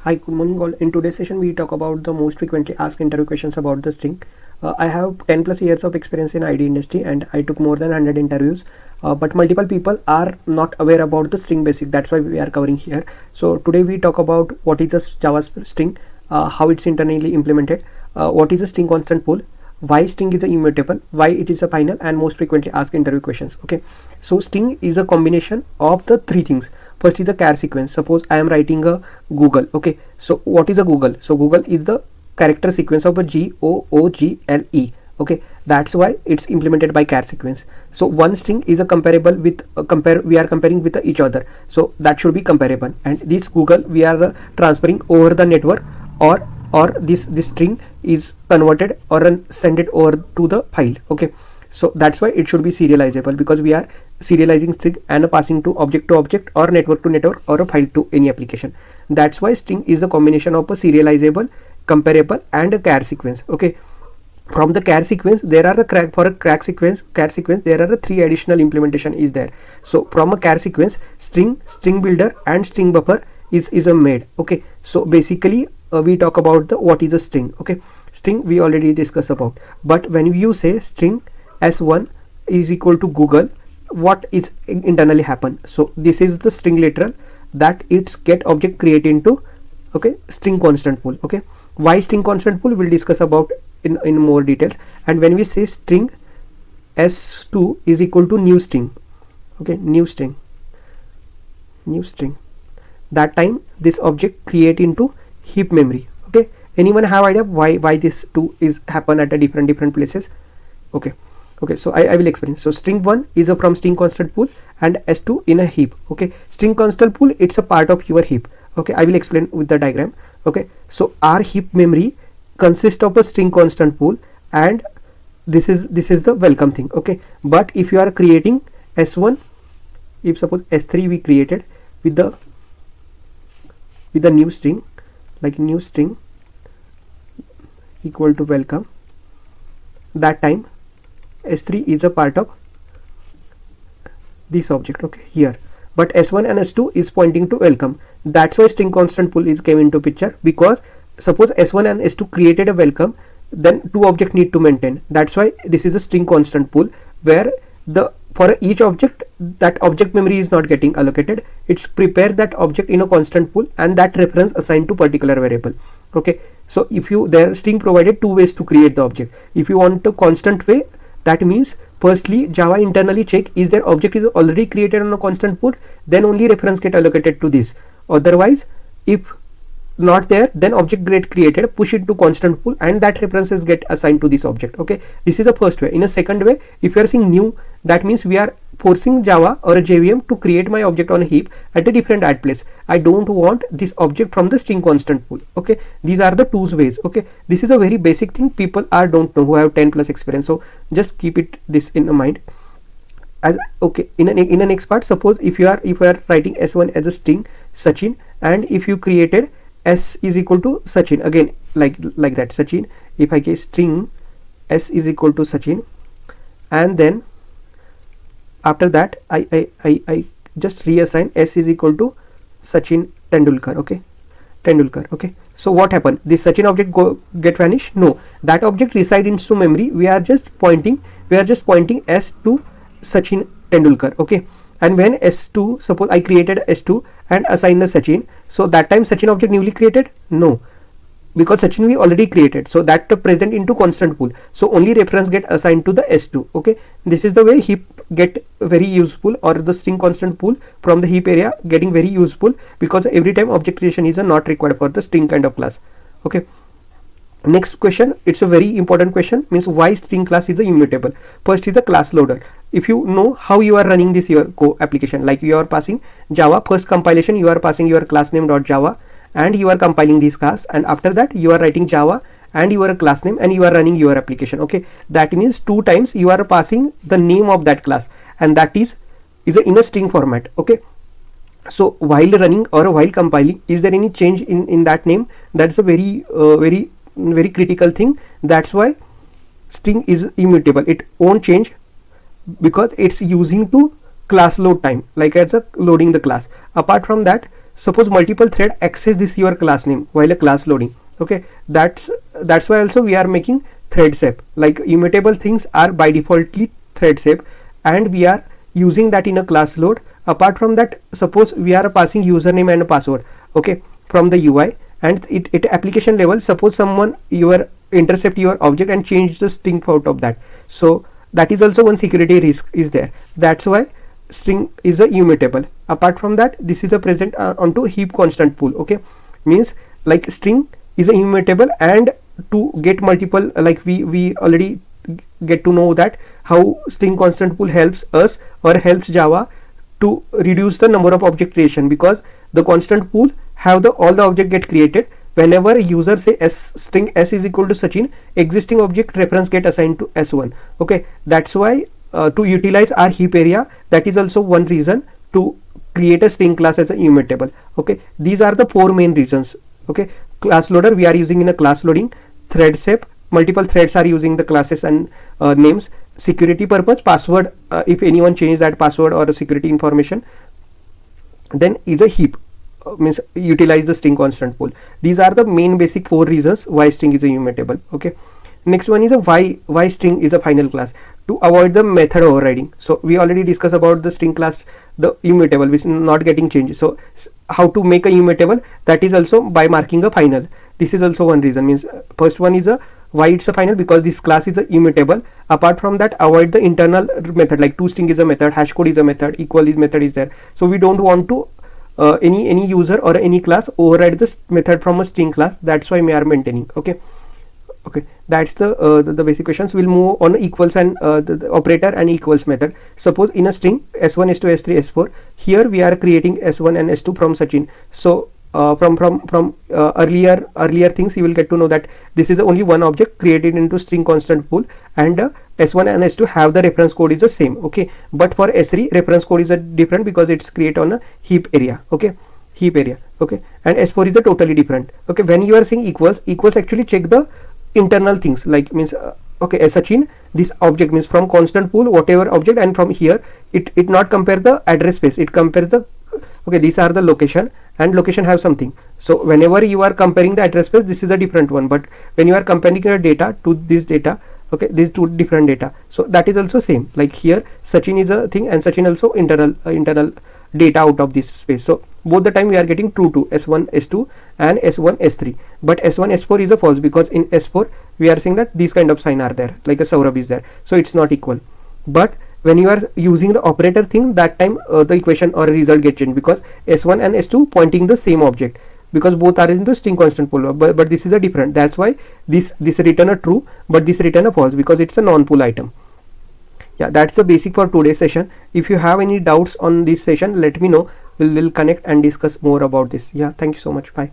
Hi, good morning all. In today's session, we talk about the most frequently asked interview questions about the string. I have 10 plus years of experience in ID industry and I took more than 100 interviews. But multiple people are not aware about the string basic. That's why we are covering here. So today we talk about what is a Java string, how it's internally implemented, what is a string constant pool, why string is a immutable, why it is a final, and most frequently asked interview questions. Okay, so string is a combination of the three things. First is a char sequence. Suppose I am writing a Google. Okay, so what is a Google? So Google is the character sequence of a GOOGLE. Okay, that's why it's implemented by char sequence. So one string is a comparable with we are comparing with each other, so that should be comparable. And this Google we are transferring over the network, or this string is converted or send it over to the file. Okay, so that's why it should be serializable, because we are serializing string and passing to object or network to network or a file to any application. That's why string is a combination of a serializable, comparable, and a char sequence. Okay, from the char sequence there are the char sequence there are the three additional implementation is there. So from a char sequence, string builder and string buffer is a made. Okay, so basically we talk about the what is a string. Okay, string we already discussed about, but when you say string s1 is equal to Google, what is internally happen? So this is the string literal that it's get object created into, okay, string constant pool. Okay, why string constant pool we'll discuss about in more details. And when we say string s2 is equal to new string, okay, new string, that time this object create into heap memory. Okay, anyone have idea why this 2 is happen at a different places? Okay, so I will explain. So string 1 is from string constant pool and s2 in a heap. Okay, string constant pool, it's a part of your heap. Okay, I will explain with the diagram. Okay, so our heap memory consists of a string constant pool, and this is the welcome thing. Okay, but if you are creating s1, if suppose s3 we created with the new string, like new string equal to welcome, that time s3 is a part of this object. Okay, here, but s1 and s2 is pointing to welcome. That's why string constant pool is came into picture, because suppose s1 and s2 created a welcome, then two object need to maintain. That's why this is a string constant pool, where for each object that object memory is not getting allocated. It's prepare that object in a constant pool and that reference assigned to particular variable. Okay, so if you there string provided two ways to create the object. If you want a constant way, that means firstly Java internally check is their object is already created on a constant pool, then only reference get allocated to this. Otherwise, if not there, then object get created, push it to constant pool, and that references get assigned to this object. Okay, this is the first way. In a second way, if you are saying new, that means we are forcing Java or a JVM to create my object on a heap at a different add place. I don't want this object from the string constant pool. Okay, these are the two ways. Okay, this is a very basic thing people are don't know who have 10 plus experience, so just keep it this in mind. As okay, in the next part, suppose if you are writing s1 as a string Sachin, and if you created s is equal to Sachin, again like that Sachin, if I get string s is equal to Sachin, and then after that I just reassign s is equal to Sachin Tendulkar. Okay, Tendulkar. Okay, so what happened? This Sachin object get vanish? No, that object reside into memory. We are just pointing s to Sachin Tendulkar. Okay, and when s2, suppose I created s2 and assigned the Sachin, so that time Sachin object newly created? No, because Sachin we already created, so that present into constant pool, so only reference get assigned to the s2. Okay, this is the way heap get very useful, or the string constant pool from the heap area getting very useful, because every time object creation is not required for the string kind of class. Okay, next question, it's a very important question, means why string class is a immutable. First is a class loader. If you know how you are running this your application, like you are passing Java, first compilation you are passing your class name .java, and you are compiling this class, and after that you are writing Java and your class name, and you are running your application. Okay, that means two times you are passing the name of that class, and that is in a string format. Okay, so while running or while compiling, is there any change in that name? That's a very critical thing. That's why string is immutable, it won't change, because it's using to class load time, like as a loading the class. Apart from that, suppose multiple thread access this your class name while a class loading. Okay, that's why also we are making thread shape. Like immutable things are by defaultly thread shape, and we are using that in a class load. Apart from that, suppose we are passing username and password, okay, from the UI, and it application level, suppose someone intercept your object and change the string out of that, so that is also one security risk is there. That's why string is a immutable. Apart from that, this is a present onto heap constant pool. Okay, means like string is a immutable, and to get multiple, like we already get to know that how string constant pool helps us or helps Java to reduce the number of object creation, because the constant pool have all the object get created. Whenever a user say string s is equal to Sachin, existing object reference get assigned to s1. Okay, that's why to utilize our heap area, that is also one reason to create a string class as a immutable. Okay, these are the 4 main reasons. Okay, class loader we are using in a class loading, thread shape, multiple threads are using the classes and names, security purpose, password, if anyone changes that password or the security information, then is a heap, means utilize the string constant pool. These are the main basic 4 reasons why string is a immutable. Okay, next one is a why string is a final class, to avoid the method overriding. So we already discussed about the string class, the immutable which is not getting changed. So how to make a immutable, that is also by marking a final. This is also one reason, means first one is a why it's a final, because this class is a immutable. Apart from that, avoid the internal method, like toString is a method, hashcode is a method, equal is method is there. So we don't want to any user or any class override this method from a string class. That's why we are maintaining. Okay, that's the basic questions. We'll move on equals and the operator and equals method. Suppose in a string s1 s2 s3 s4, here we are creating s1 and s2 from Sachin. So from earlier things, you will get to know that this is only one object created into string constant pool, and s1 and s2 have the reference code is the same. Okay, but for s3 reference code is different because it's created on a heap area. Okay, heap area. Okay, and s4 is a totally different. Okay, when you are saying equals actually check the internal things, like means okay, Sachin, this object means from constant pool whatever object, and from here it not compare the address space, it compares the, okay, these are the location, and location have something. So whenever you are comparing the address space, this is a different one, but when you are comparing your data to this data, okay, these two different data, so that is also same. Like here Sachin is a thing, and Sachin also internal data out of this space. So both the time we are getting true to s1 s2 and s1 s3, but s1 s4 is a false, because in s4 we are saying that these kind of sign are there, like a Saurabh is there, so it's not equal. But when you are using the operator thing, that time the equation or result get changed, because s1 and s2 pointing the same object, because both are in the string constant pool, but this is a different. That's why this return a true, but this return a false, because it's a non-pool item. Yeah, that's the basic for today's session. If you have any doubts on this session, let me know. We'll connect and discuss more about this. Yeah, thank you so much. Bye.